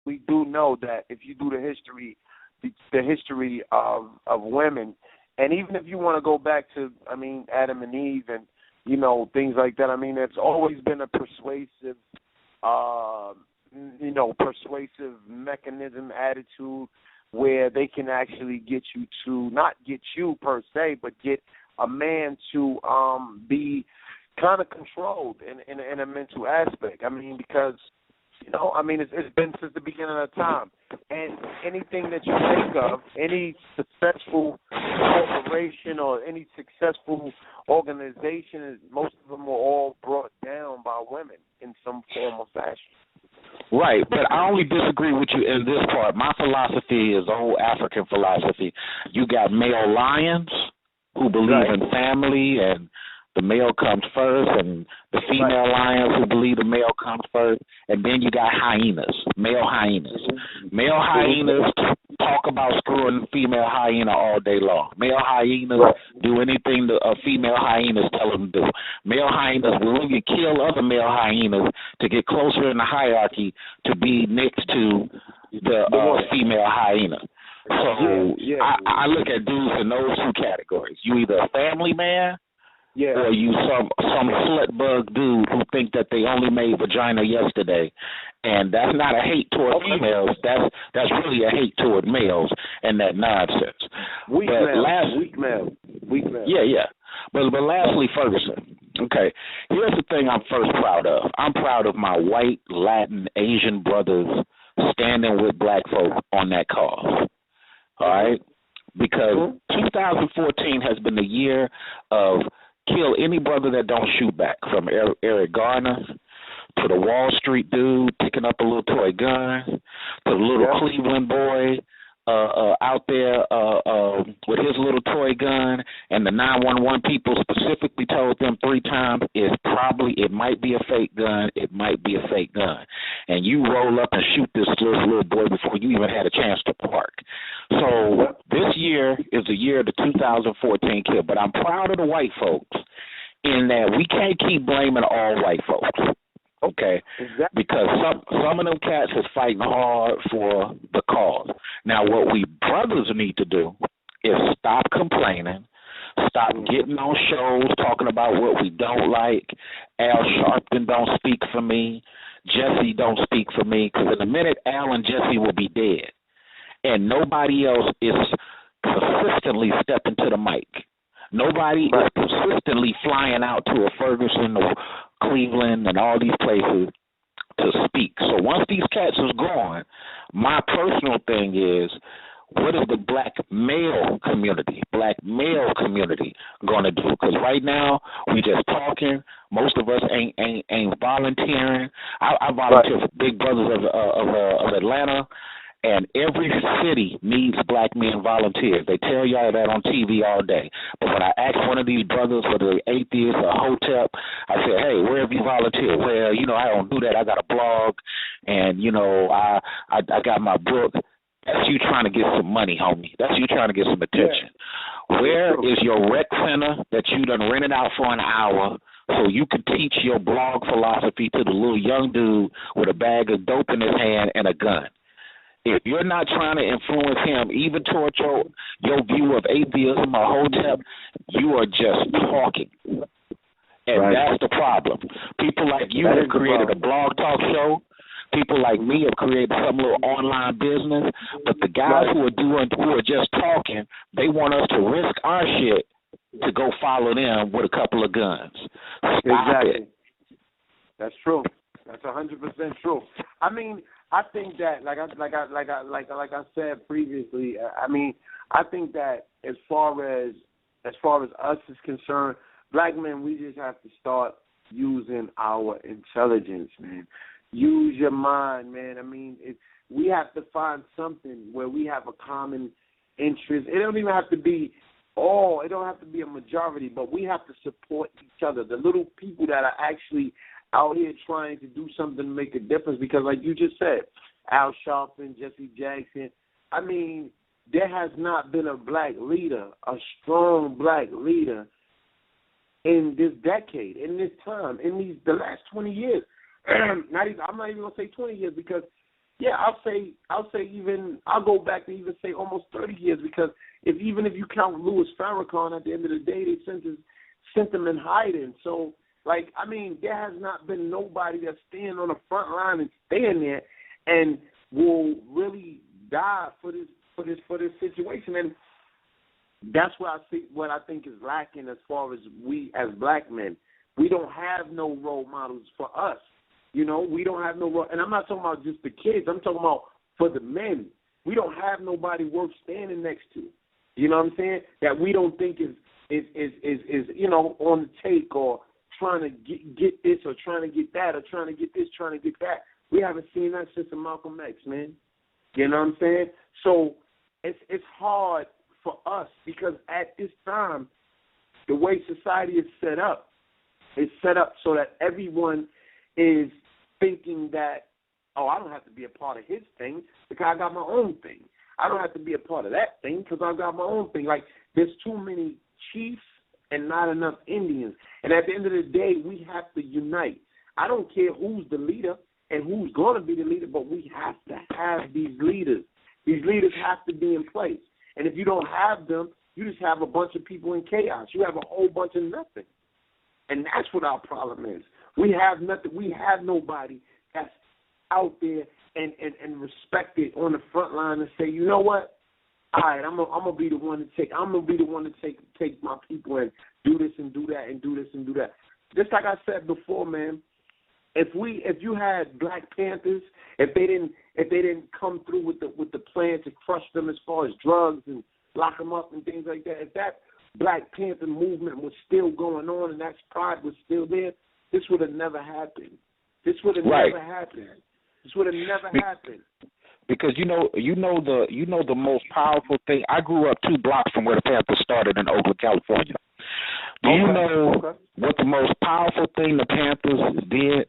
we do know that if you do the history of women, and even if you want to go back to, I mean, Adam and Eve and, you know, things like that, I mean, it's always been a persuasive, persuasive mechanism, attitude, where they can actually get you to, not get you per se, but get a man to be kind of controlled in a mental aspect. I mean, because, you know, I mean, it's been since the beginning of time. And anything that you think of, any successful corporation or any successful organization, most of them were all brought down by women in some form or fashion. Right, but I only disagree with you in this part. My philosophy is the whole African philosophy. You got male lions who believe in family and the male comes first, and the female lions who believe the male comes first, and then you got hyenas, male hyenas. Male hyenas talk about screwing the female hyena all day long. Male hyenas do anything a female hyenas tell them to do. Male hyenas will even kill other male hyenas to get closer in the hierarchy to be next to the female hyena. So I look at dudes in those two categories. You either a family man, or you some slut bug dude who think that they only made vagina yesterday, and that's not a hate toward females. That's really a hate toward males and that nonsense. Weak male. Yeah. But lastly, Ferguson. Okay, here's the thing I'm first proud of. I'm proud of my white, Latin, Asian brothers standing with black folk on that cause. All right, because 2014 has been the year of kill any brother that don't shoot back, from Eric Garner to the Wall Street dude picking up a little toy gun, to the little Cleveland boy out there with his little toy gun, and the 911 people specifically told them 3 times it might be a fake gun, and you roll up and shoot this little boy before you even had a chance to park. So this year is the year of the 2014 kill, but I'm proud of the white folks in that we can't keep blaming all white folks. Okay, because some of them cats is fighting hard for the cause. Now, what we brothers need to do is stop complaining, stop getting on shows talking about what we don't like. Al Sharpton don't speak for me. Jesse don't speak for me, because in a minute, Al and Jesse will be dead, and nobody else is consistently stepping to the mic. Nobody is consistently flying out to a Ferguson or Cleveland and all these places to speak. So once these cats is gone, my personal thing is, what is the black male community going to do? Because right now we just talking. Most of us ain't volunteering. I volunteer for Big Brothers of Atlanta. And every city needs black men volunteers. They tell y'all that on TV all day. But when I ask one of these brothers, whether they're atheists or hotep, I say, hey, where have you volunteered? Well, I don't do that. I got a blog, and, I got my book. That's you trying to get some money, homie. That's you trying to get some attention. Yeah. Where is your rec center that you done rented out for an hour so you can teach your blog philosophy to the little young dude with a bag of dope in his hand and a gun? If you're not trying to influence him, even toward your view of atheism or hotep, you are just talking. And that's the problem. People like you have created a blog talk show. People like me have created some little online business. But the guys who are just talking, they want us to risk our shit to go follow them with a couple of guns. Stop it. That's true. That's 100% true. I mean, I think that, like I said previously, I mean, I think that as far as us is concerned, black men, we just have to start using our intelligence, man. Use your mind, man. I mean, we have to find something where we have a common interest. It don't even have to be it don't have to be a majority, but we have to support each other. The little people that are actually out here trying to do something to make a difference, because like you just said, Al Sharpton, Jesse Jackson, I mean, there has not been a black leader, a strong black leader in this decade, in this time, in the last 20 years. I'm not even going to say 20 years, because Yeah, I'll go back to even say almost 30 years, because even if you count Louis Farrakhan, at the end of the day, they sent him in hiding. So, like, I mean, there has not been nobody that's staying on the front line and staying there and will really die for this situation. And that's what I think is lacking as far as we as black men. We don't have no role models for us. You know, we don't have no role. And I'm not talking about just the kids. I'm talking about for the men. We don't have nobody worth standing next to. You know what I'm saying? That we don't think is you know, on the take, or trying to get this, or trying to get that, or trying to get this, trying to get that. We haven't seen that since Malcolm X, man. You know what I'm saying? So it's hard for us, because at this time, the way society is set up so that everyone is thinking that, oh, I don't have to be a part of his thing because I got my own thing. I don't have to be a part of that thing because I got my own thing. Like, there's too many chiefs and not enough Indians. And at the end of the day, we have to unite. I don't care who's the leader and who's going to be the leader, but we have to have these leaders. These leaders have to be in place. And if you don't have them, you just have a bunch of people in chaos. You have a whole bunch of nothing. And that's what our problem is. We have nothing. We have nobody that's out there and respected on the front line and say, you know what? All right, I'm gonna be the one to take my people and do this and do that and do this and do that. Just like I said before, man. If you had Black Panthers, if they didn't come through with the plan to crush them as far as drugs and lock them up and things like that, if that Black Panther movement was still going on and that pride was still there, this would have never happened. This would have never happened. This would have never happened. Because you know the most powerful thing. I grew up 2 blocks from where the Panthers started in Oakland, California. Do you know what the most powerful thing the Panthers did?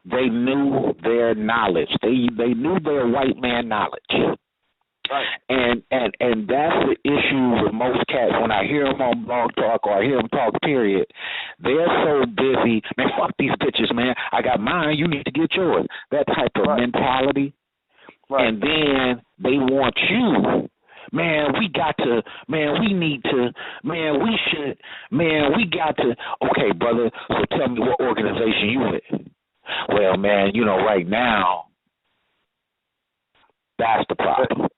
They knew their knowledge. They knew their white man knowledge. Right. And that's the issue with most cats. When I hear them on Blog Talk or I hear them talk, period, they're so busy. Man, fuck these bitches, man. I got mine. You need to get yours. That type of mentality. Right. And then they want you. Man, we got to, man, we need to, man, we should, man, we got to. Okay, brother, so tell me what organization you with. Well, man, you know, right now, that's the problem.